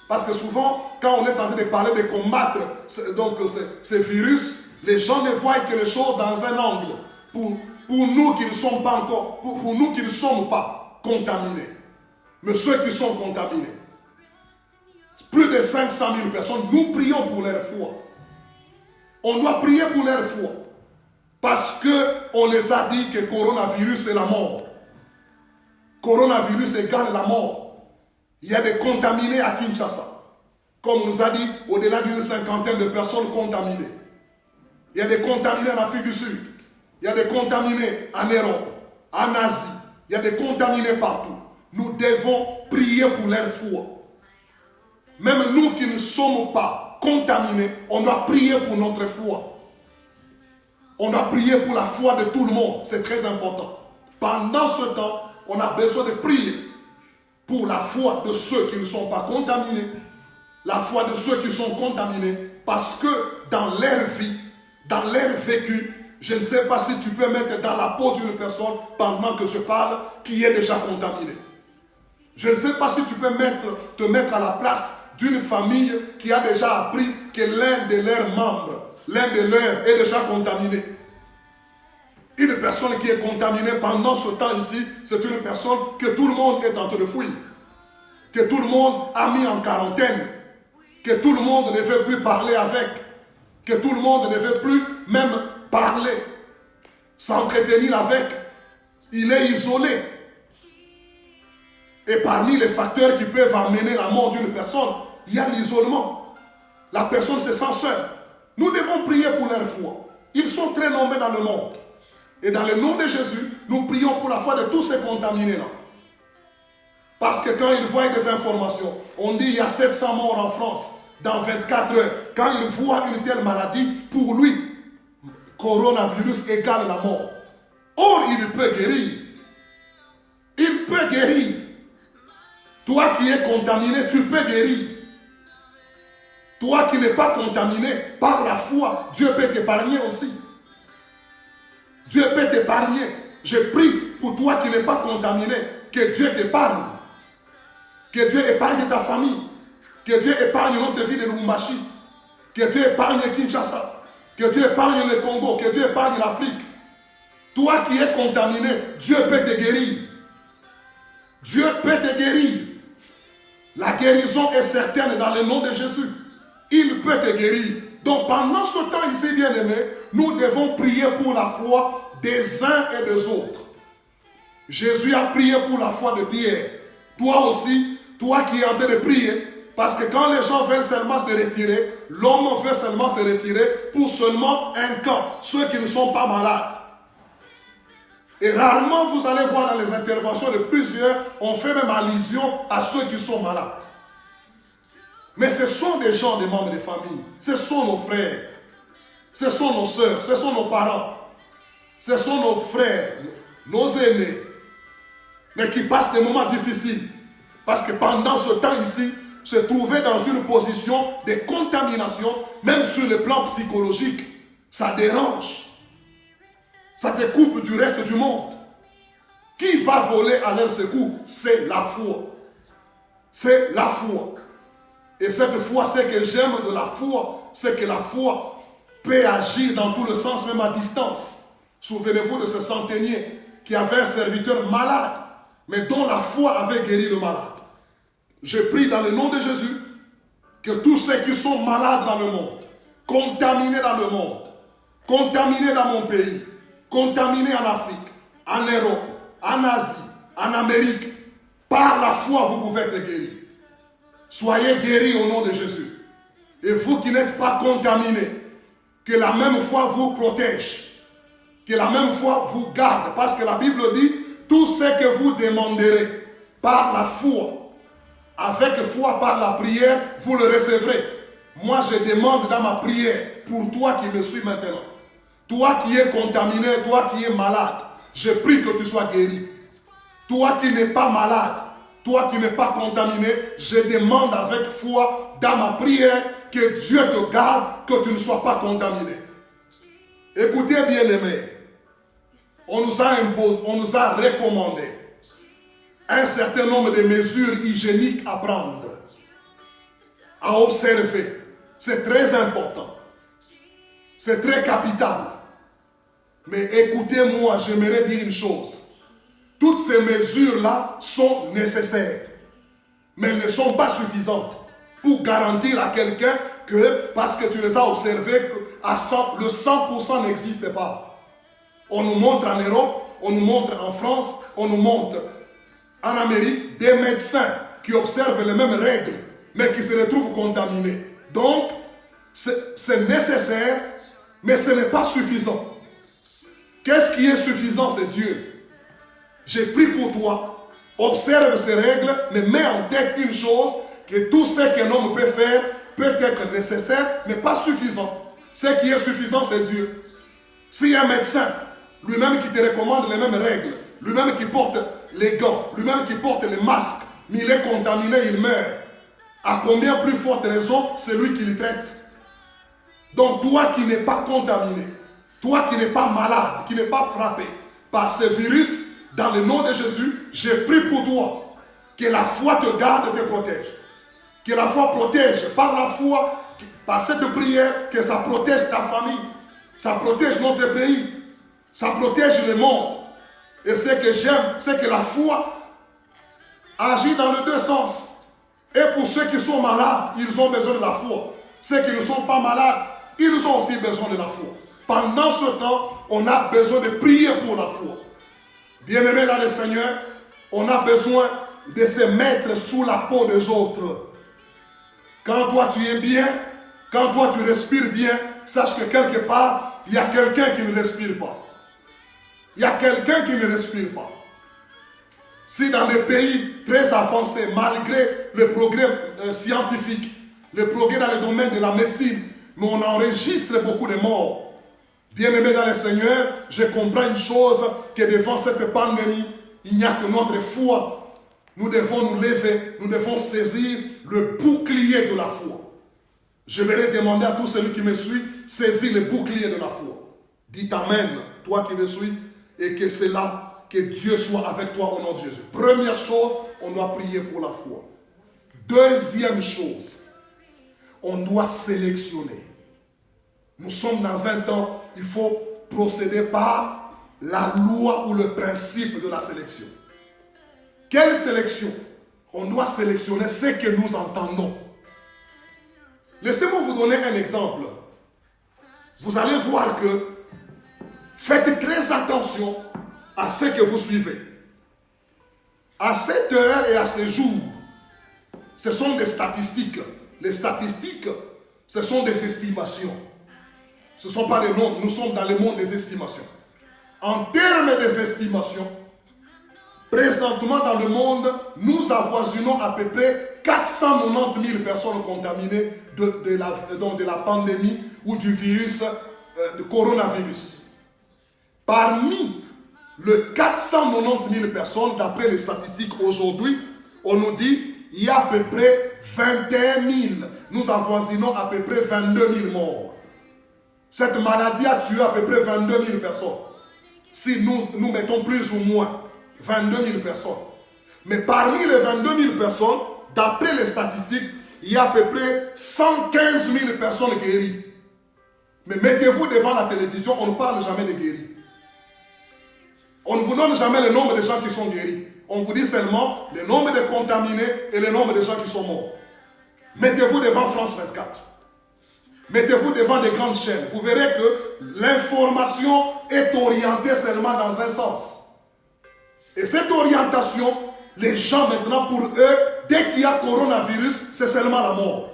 Speaker 1: Parce que souvent, quand on est en train de parler de combattre ces virus, les gens ne voient que les choses dans un angle. Pour nous qui ne sommes pas encore, pour nous qui ne sommes pas contaminés. Mais ceux qui sont contaminés. Plus de 500 000 personnes, nous prions pour leur foi. On doit prier pour leur foi. Parce qu'on les a dit que coronavirus c'est la mort. Coronavirus égale la mort. Il y a des contaminés à Kinshasa. Comme on nous a dit, au-delà d'une cinquantaine de personnes contaminées. Il y a des contaminés en Afrique du Sud. Il y a des contaminés en Europe, en Asie. Il y a des contaminés partout. Nous devons prier pour leur foi. Même nous qui ne sommes pas contaminés, on doit prier pour notre foi. On doit prier pour la foi de tout le monde. C'est très important. Pendant ce temps, on a besoin de prier pour la foi de ceux qui ne sont pas contaminés. La foi de ceux qui sont contaminés. Parce que dans leur vie, dans leur vécu, je ne sais pas si tu peux mettre dans la peau d'une personne pendant que je parle qui est déjà contaminée. Je ne sais pas si tu peux te mettre à la place d'une famille qui a déjà appris que l'un de leurs membres, l'un de leurs est déjà contaminé. Une personne qui est contaminée pendant ce temps ici, c'est une personne que tout le monde est en train de fuir. Que tout le monde a mis en quarantaine. Que tout le monde ne veut plus parler avec. Que tout le monde ne veut plus même parler, s'entretenir avec. Il est isolé. Et parmi les facteurs qui peuvent amener la mort d'une personne, il y a l'isolement. La personne se sent seule. Nous devons prier pour leur foi. Ils sont très nombreux dans le monde. Et dans le nom de Jésus, nous prions pour la foi de tous ces contaminés-là. Parce que quand ils voient des informations, on dit il y a 700 morts en France dans 24 heures. Quand ils voient une telle maladie, pour lui, coronavirus égale la mort. Or, il peut guérir. Il peut guérir. Toi qui es contaminé, tu peux guérir. Toi qui n'es pas contaminé, par la foi, Dieu peut t'épargner aussi. Dieu peut t'épargner. Je prie pour toi qui n'es pas contaminé, que Dieu t'épargne. Que Dieu épargne ta famille. Que Dieu épargne notre vie de Lubumbashi. Que Dieu épargne Kinshasa. Que Dieu épargne le Congo. Que Dieu épargne l'Afrique. Toi qui es contaminé, Dieu peut te guérir. Dieu peut te guérir. La guérison est certaine dans le nom de Jésus. Il peut te guérir. Donc pendant ce temps ici, bien-aimé, nous devons prier pour la foi des uns et des autres. Jésus a prié pour la foi de Pierre. Toi aussi, toi qui es en train de prier, parce que quand les gens veulent seulement se retirer, l'homme veut seulement se retirer pour seulement un camp, ceux qui ne sont pas malades. Et rarement vous allez voir dans les interventions de plusieurs, on fait même allusion à ceux qui sont malades. Mais ce sont des gens, des membres de famille. Ce sont nos frères. Ce sont nos sœurs. Ce sont nos parents. Ce sont nos frères, nos aînés. Mais qui passent des moments difficiles. Parce que pendant ce temps ici, se trouver dans une position de contamination, même sur le plan psychologique, ça dérange. Ça te coupe du reste du monde. Qui va voler à leur secours? C'est la foi. C'est la foi. Et cette foi, c'est que j'aime de la foi, c'est que la foi peut agir dans tout le sens, même à distance. Souvenez-vous de ce centenier qui avait un serviteur malade, mais dont la foi avait guéri le malade. Je prie dans le nom de Jésus que tous ceux qui sont malades dans le monde, contaminés dans le monde, contaminés dans mon pays, contaminés en Afrique, en Europe, en Asie, en Amérique, par la foi, vous pouvez être guéris. Soyez guéris au nom de Jésus. Et vous qui n'êtes pas contaminés, que la même foi vous protège, que la même foi vous garde. Parce que la Bible dit, tout ce que vous demanderez par la foi, avec foi par la prière, vous le recevrez. Moi, je demande dans ma prière, pour toi qui me suis maintenant, toi qui es contaminé, toi qui es malade, je prie que tu sois guéri. Toi qui n'es pas malade, toi qui n'es pas contaminé, je demande avec foi dans ma prière que Dieu te garde, que tu ne sois pas contaminé. Écoutez bien aimés, on nous a imposé, on nous a recommandé un certain nombre de mesures hygiéniques à prendre, à observer. C'est très important. C'est très capital. Mais écoutez-moi, j'aimerais dire une chose. Toutes ces mesures-là sont nécessaires, mais elles ne sont pas suffisantes pour garantir à quelqu'un que, parce que tu les as observées, le 100% n'existe pas. On nous montre en Europe, on nous montre en France, on nous montre en Amérique des médecins qui observent les mêmes règles, mais qui se retrouvent contaminés. Donc, c'est nécessaire, mais ce n'est pas suffisant. Qu'est-ce qui est suffisant? C'est Dieu. J'ai pris pour toi, observe ces règles, mais mets en tête une chose, que tout ce qu'un homme peut faire peut être nécessaire, mais pas suffisant. Ce qui est suffisant, c'est Dieu. Si un médecin, lui-même qui te recommande les mêmes règles, lui-même qui porte les gants, lui-même qui porte les masques, mais il est contaminé, il meurt, à combien plus forte raison, c'est lui qui le traite. Donc toi qui n'es pas contaminé, toi qui n'es pas malade, qui n'es pas frappé par ce virus, dans le nom de Jésus, je prie pour toi que la foi te garde et te protège. Que la foi protège par la foi, par cette prière, que ça protège ta famille, ça protège notre pays, ça protège le monde. Et ce que j'aime, c'est que la foi agit dans les deux sens. Et pour ceux qui sont malades, ils ont besoin de la foi. Ceux qui ne sont pas malades, ils ont aussi besoin de la foi. Pendant ce temps, on a besoin de prier pour la foi. Bien-aimés dans le Seigneur, on a besoin de se mettre sous la peau des autres. Quand toi tu es bien, quand toi tu respires bien, sache que quelque part, il y a quelqu'un qui ne respire pas. Il y a quelqu'un qui ne respire pas. Si dans des pays très avancés, malgré le progrès scientifique, le progrès dans le domaine de la médecine, mais on enregistre beaucoup de morts. Bien-aimés dans le Seigneur, je comprends une chose, que devant cette pandémie, il n'y a que notre foi. Nous devons nous lever, nous devons saisir le bouclier de la foi. Je vais demander à tout celui qui me suit, saisis le bouclier de la foi. Dites Amen, toi qui me suis, et que c'est là que Dieu soit avec toi au nom de Jésus. Première chose, on doit prier pour la foi. Deuxième chose, on doit sélectionner. Nous sommes dans un temps, il faut procéder par la loi ou le principe de la sélection. Quelle sélection? On doit sélectionner ce que nous entendons. Laissez-moi vous donner un exemple. Vous allez voir que faites très attention à ce que vous suivez. À cette heure et à ce jour, ce sont des statistiques. Les statistiques, ce sont des estimations. Ce ne sont pas des nombres, nous sommes dans le monde des estimations. En termes des estimations, présentement dans le monde, nous avoisinons à peu près 490 000 personnes contaminées de la pandémie ou du virus, du coronavirus. Parmi les 490 000 personnes, d'après les statistiques aujourd'hui, on nous dit qu'il y a à peu près 21 000. Nous avoisinons à peu près 22 000 morts. Cette maladie a tué à peu près 22 000 personnes. Si nous mettons plus ou moins 22 000 personnes. Mais parmi les 22 000 personnes, d'après les statistiques, il y a à peu près 115 000 personnes guéries. Mais mettez-vous devant la télévision, on ne parle jamais de guéris. On ne vous donne jamais le nombre de gens qui sont guéris. On vous dit seulement le nombre de contaminés et le nombre de gens qui sont morts. Mettez-vous devant France 24. Mettez-vous devant des grandes chaînes. Vous verrez que l'information est orientée seulement dans un sens. Et cette orientation, les gens maintenant, pour eux, dès qu'il y a coronavirus, c'est seulement la mort.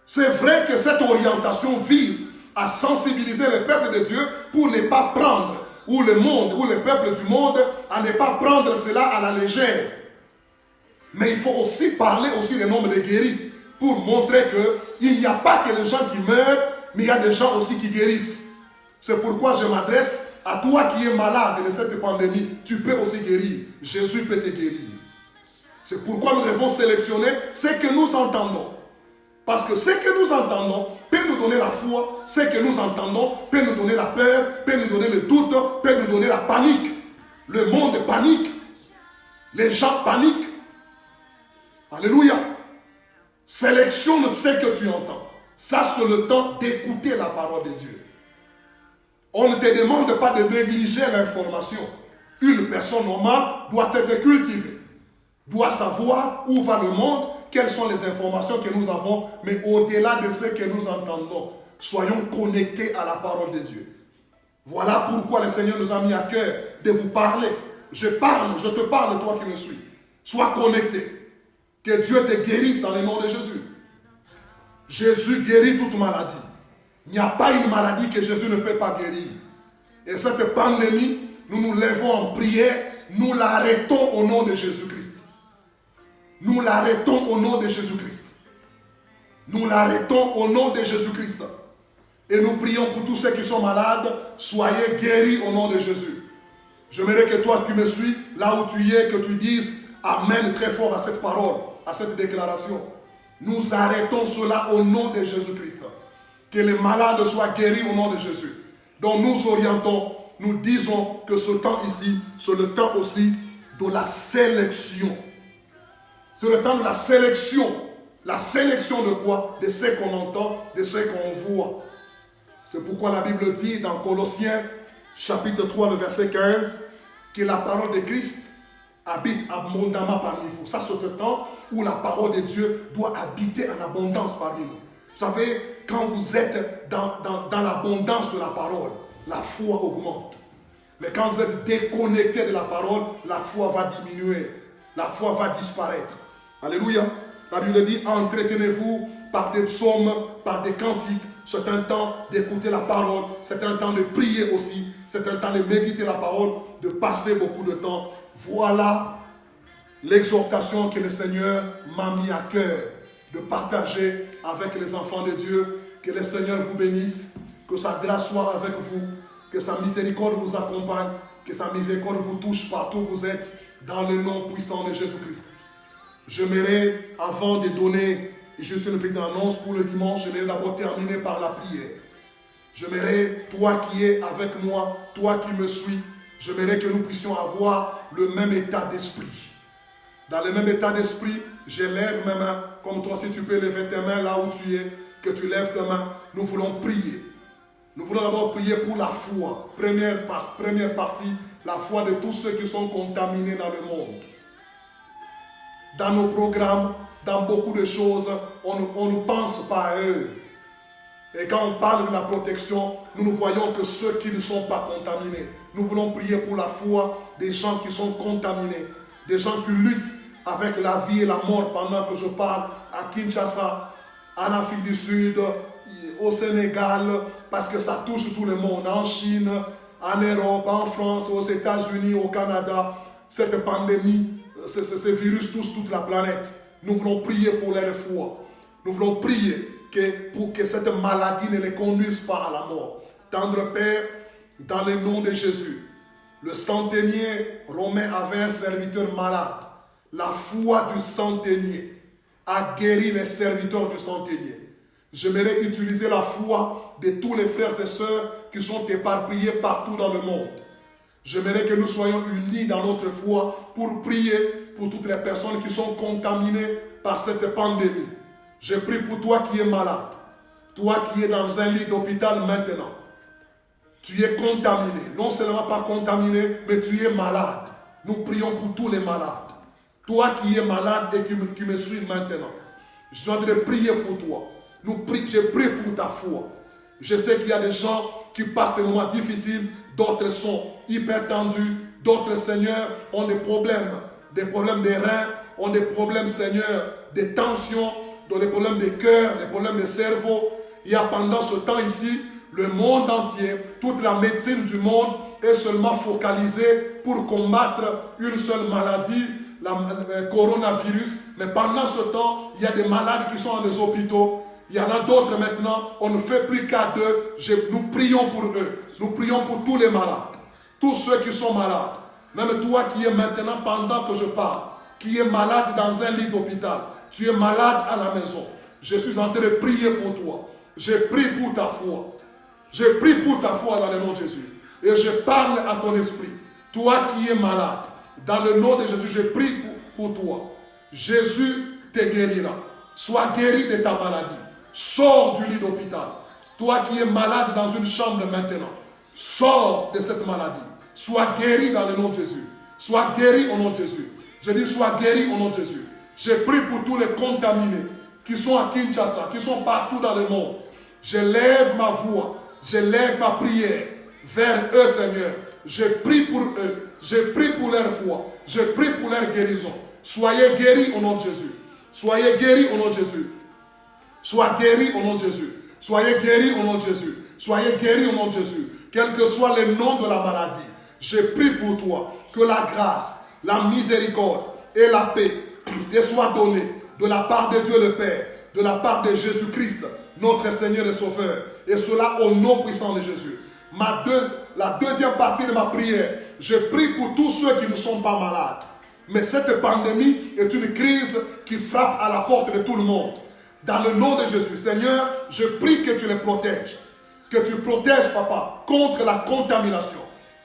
Speaker 1: C'est vrai que cette orientation vise à sensibiliser le peuple de Dieu pour ne pas prendre, ou le monde, ou le peuple du monde, à ne pas prendre cela à la légère. Mais il faut aussi parler aussi du nombre de guéris, pour montrer qu'il n'y a pas que les gens qui meurent, mais il y a des gens aussi qui guérissent. C'est pourquoi je m'adresse à toi qui es malade de cette pandémie. Tu peux aussi guérir. Jésus peut te guérir. C'est pourquoi nous devons sélectionner ce que nous entendons. Parce que ce que nous entendons peut nous donner la foi. Ce que nous entendons peut nous donner la peur, peut nous donner le doute, peut nous donner la panique. Le monde panique. Les gens paniquent. Alléluia. Sélectionne ce que tu entends. Ça, c'est le temps d'écouter la parole de Dieu. On ne te demande pas de négliger l'information. Une personne normale doit être cultivée, doit savoir où va le monde, quelles sont les informations que nous avons, mais au-delà de ce que nous entendons, soyons connectés à la parole de Dieu. Voilà pourquoi le Seigneur nous a mis à cœur de vous parler. Je te parle, toi qui me suis. Sois connecté. Que Dieu te guérisse dans le nom de Jésus. Jésus guérit toute maladie. Il n'y a pas une maladie que Jésus ne peut pas guérir. Et cette pandémie, nous nous levons en prière, nous l'arrêtons au nom de Jésus-Christ. Nous l'arrêtons au nom de Jésus-Christ. Nous l'arrêtons au nom de Jésus-Christ. Et nous prions pour tous ceux qui sont malades, soyez guéris au nom de Jésus. J'aimerais que toi qui me suis, là où tu es, que tu dises Amen très fort à cette parole, à cette déclaration. Nous arrêtons cela au nom de Jésus-Christ. Que les malades soient guéris au nom de Jésus. Donc nous orientons, nous disons que ce temps ici, c'est le temps aussi de la sélection. C'est le temps de la sélection. La sélection de quoi? De ce qu'on entend, de ce qu'on voit. C'est pourquoi la Bible dit dans Colossiens, chapitre 3, le verset 15, que la parole de Christ habite abondamment parmi vous. Ça, c'est le temps où la parole de Dieu doit habiter en abondance parmi nous. Vous savez, quand vous êtes dans l'abondance de la parole, la foi augmente. Mais quand vous êtes déconnecté de la parole, la foi va diminuer. La foi va disparaître. Alléluia. La Bible dit, entretenez-vous par des psaumes, par des cantiques. C'est un temps d'écouter la parole. C'est un temps de prier aussi. C'est un temps de méditer la parole, de passer beaucoup de temps. Voilà l'exhortation que le Seigneur m'a mis à cœur de partager avec les enfants de Dieu. Que le Seigneur vous bénisse, que sa grâce soit avec vous, que sa miséricorde vous accompagne, que sa miséricorde vous touche partout où vous êtes, dans le nom puissant de Jésus-Christ. J'aimerais, avant de donner juste une petite annonce pour le dimanche, j'aimerais d'abord terminer par la prière. J'aimerais, toi qui es avec moi, toi qui me suis, j'aimerais que nous puissions avoir le même état d'esprit. Dans le même état d'esprit, je lève mes mains, comme toi si tu peux lever tes mains là où tu es, que tu lèves tes mains. Nous voulons prier. Nous voulons d'abord prier pour la foi. Première partie, la foi de tous ceux qui sont contaminés dans le monde. Dans nos programmes, dans beaucoup de choses, on ne pense pas à eux. Et quand on parle de la protection, nous ne voyons que ceux qui ne sont pas contaminés. Nous voulons prier pour la foi des gens qui sont contaminés, des gens qui luttent avec la vie et la mort pendant que je parle à Kinshasa, en Afrique du Sud, au Sénégal, parce que ça touche tout le monde, en Chine, en Europe, en France, aux États-Unis, au Canada. Cette pandémie, ce virus touche toute la planète. Nous voulons prier pour leur foi. Nous voulons prier pour que cette maladie ne les conduise pas à la mort. Tendre Père, dans le nom de Jésus, le centenier romain avait un serviteur malade. La foi du centenier a guéri les serviteurs du centenier. J'aimerais utiliser la foi de tous les frères et sœurs qui sont éparpillés partout dans le monde. J'aimerais que nous soyons unis dans notre foi pour prier pour toutes les personnes qui sont contaminées par cette pandémie. Je prie pour toi qui es malade, toi qui es dans un lit d'hôpital maintenant, Tu es contaminé. Non seulement pas contaminé, mais tu es malade. Nous prions pour tous les malades. Toi qui es malade et qui me suis maintenant. Je suis en train de prier pour toi. Je prie pour ta foi. Je sais qu'il y a des gens qui passent des moments difficiles. D'autres sont hyper tendus. D'autres, Seigneur, ont des problèmes des reins, ont des problèmes, Seigneur, des tensions, des problèmes de cœur, des problèmes de cerveau. Il y a pendant ce temps ici, le monde entier, toute la médecine du monde est seulement focalisée pour combattre une seule maladie, le coronavirus. Mais pendant ce temps, il y a des malades qui sont dans les hôpitaux. Il y en a d'autres maintenant, on ne fait plus qu'à deux. Nous prions pour eux. Nous prions pour tous les malades. Tous ceux qui sont malades. Même toi qui es maintenant, pendant que je parle, qui est malade dans un lit d'hôpital. Tu es malade à la maison. Je suis en train de prier pour toi. Je prie pour ta foi. Je prie pour ta foi dans le nom de Jésus. Et je parle à ton esprit. Toi qui es malade, dans le nom de Jésus, je prie pour toi. Jésus te guérira. Sois guéri de ta maladie. Sors du lit d'hôpital. Toi qui es malade dans une chambre maintenant, sors de cette maladie. Sois guéri dans le nom de Jésus. Sois guéri au nom de Jésus. Je dis sois guéri au nom de Jésus. Je prie pour tous les contaminés qui sont à Kinshasa, qui sont partout dans le monde. Je lève ma voix, je lève ma prière vers eux, Seigneur. Je prie pour eux, je prie pour leur foi, je prie pour leur guérison. Soyez guéris au nom de Jésus. Soyez guéris au nom de Jésus. Sois guéri au nom de Jésus. Soyez guéris au nom de Jésus. Soyez guéris au nom de Jésus. Quel que soit le nom de la maladie, je prie pour toi que la grâce, la miséricorde et la paix te soient données de la part de Dieu le Père, de la part de Jésus-Christ, notre Seigneur et Sauveur. Et cela au nom puissant de Jésus. La deuxième partie de ma prière, je prie pour tous ceux qui ne sont pas malades. Mais cette pandémie est une crise qui frappe à la porte de tout le monde. Dans le nom de Jésus, Seigneur, je prie que tu les protèges. Que tu protèges, Papa, contre la contamination.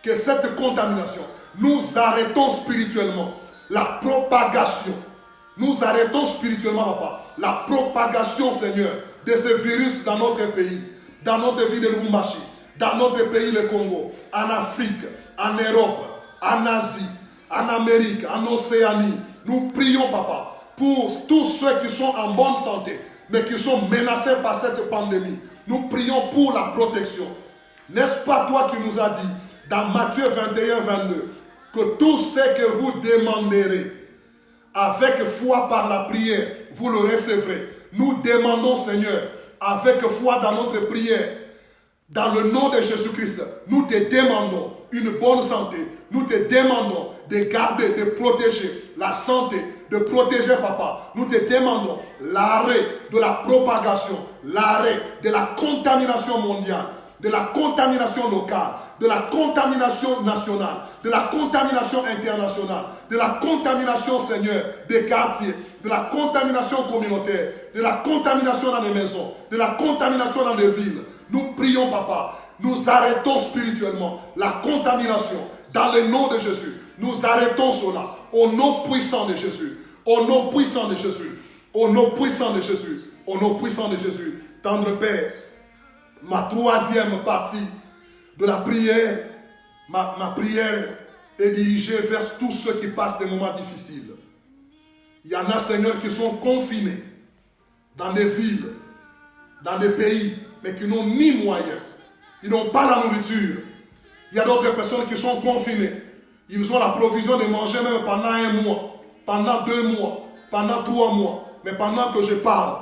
Speaker 1: Que cette contamination, nous arrêtons spirituellement la propagation. Nous arrêtons spirituellement, Papa, la propagation, Seigneur, de ce virus dans notre pays, dans notre ville de Lubumbashi, dans notre pays, le Congo, en Afrique, en Europe, en Asie, en Amérique, en Océanie. Nous prions, Papa, pour tous ceux qui sont en bonne santé, mais qui sont menacés par cette pandémie. Nous prions pour la protection. N'est-ce pas toi qui nous as dit, dans Matthieu 21, 22, que tout ce que vous demanderez, avec foi par la prière, vous le recevrez. Nous demandons, Seigneur, avec foi dans notre prière, dans le nom de Jésus-Christ, nous te demandons une bonne santé. Nous te demandons de garder, de protéger la santé, de protéger, Papa. Nous te demandons l'arrêt de la propagation, l'arrêt de la contamination mondiale, de la contamination locale, de la contamination nationale, de la contamination internationale, de la contamination, Seigneur, des quartiers, de la contamination communautaire, de la contamination dans les maisons, de la contamination dans les villes. Nous prions, Papa, nous arrêtons spirituellement la contamination dans le nom de Jésus. Nous arrêtons cela au nom puissant de Jésus, au nom puissant de Jésus, au nom puissant de Jésus, au nom puissant de Jésus. Tendre Père, ma troisième partie de la prière, ma prière est dirigée vers tous ceux qui passent des moments difficiles. Il y en a, Seigneur, qui sont confinés dans des villes, dans des pays, mais qui n'ont ni moyens. Ils n'ont pas la nourriture. Il y a d'autres personnes qui sont confinées. Ils ont la provision de manger même pendant 1 mois, pendant 2 mois, pendant 3 mois. Mais pendant que je parle,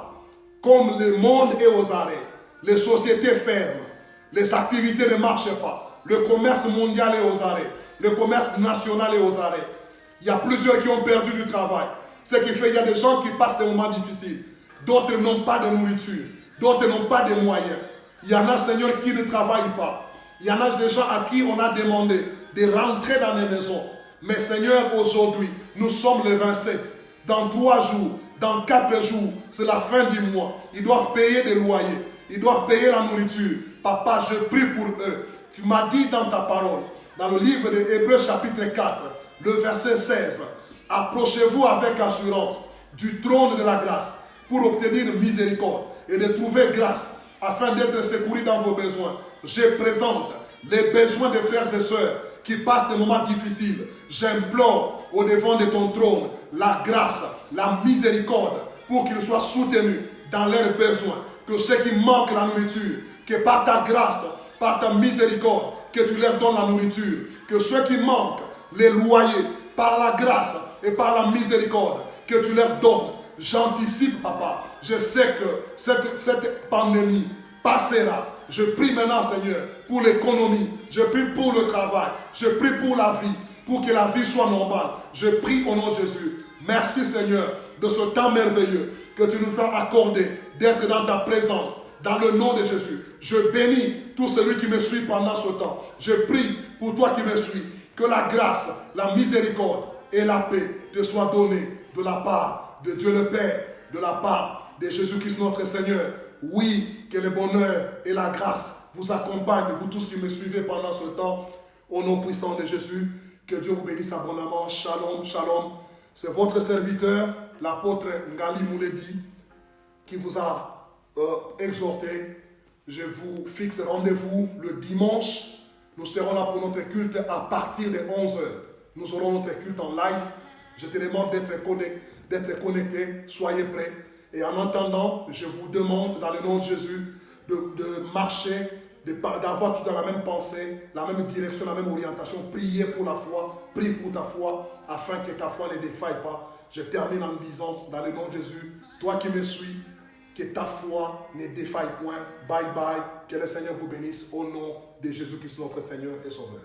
Speaker 1: comme le monde est aux arrêts, les sociétés ferment, les activités ne marchent pas, le commerce mondial est aux arrêts, le commerce national est aux arrêts. Il y a plusieurs qui ont perdu du travail. Ce qui fait qu'il y a des gens qui passent des moments difficiles. D'autres n'ont pas de nourriture. D'autres n'ont pas de moyens. Il y en a, Seigneur, qui ne travaillent pas. Il y en a des gens à qui on a demandé de rentrer dans les maisons. Mais Seigneur, aujourd'hui, nous sommes le 27. Dans 3 jours, dans 4 jours, c'est la fin du mois. Ils doivent payer des loyers. Ils doivent payer la nourriture. Papa, je prie pour eux. Tu m'as dit dans ta parole, dans le livre de Hébreux chapitre 4, le verset 16, approchez-vous avec assurance du trône de la grâce pour obtenir miséricorde et de trouver grâce afin d'être secouru dans vos besoins. Je présente les besoins des frères et sœurs qui passent des moments difficiles. J'implore au devant de ton trône la grâce, la miséricorde pour qu'ils soient soutenus dans leurs besoins. Que ceux qui manquent la nourriture, que par ta grâce, par ta miséricorde, que tu leur donnes la nourriture. Que ceux qui manquent les loyers, par la grâce et par la miséricorde, que tu leur donnes. J'anticipe, papa. Je sais que cette pandémie passera. Je prie maintenant, Seigneur, pour l'économie. Je prie pour le travail. Je prie pour la vie, pour que la vie soit normale. Je prie au nom de Jésus. Merci, Seigneur, de ce temps merveilleux que tu nous as accordé d'être dans ta présence. Dans le nom de Jésus, je bénis tout celui qui me suit pendant ce temps. Je prie pour toi qui me suis, que la grâce, la miséricorde et la paix te soient données de la part de Dieu le Père, de la part de Jésus-Christ notre Seigneur. Oui, que le bonheur et la grâce vous accompagnent, vous tous qui me suivez pendant ce temps. Au nom puissant de Jésus, que Dieu vous bénisse abondamment. Shalom, shalom. C'est votre serviteur, l'apôtre Ngali Mouledi, qui vous a exhorté. Je vous fixe rendez-vous le dimanche. Nous serons là pour notre culte à partir de 11h. Nous aurons notre culte en live. Je te demande d'être connecté. Soyez prêts. Et en attendant, je vous demande dans le nom de Jésus de marcher, d'avoir tout dans la même pensée, la même direction, la même orientation. Priez pour la foi. Prie pour ta foi afin que ta foi ne défaille pas. Je termine en disant dans le nom de Jésus, toi qui me suis, que ta foi ne défaille point. Bye bye. Que le Seigneur vous bénisse au nom de Jésus-Christ notre Seigneur et Sauveur.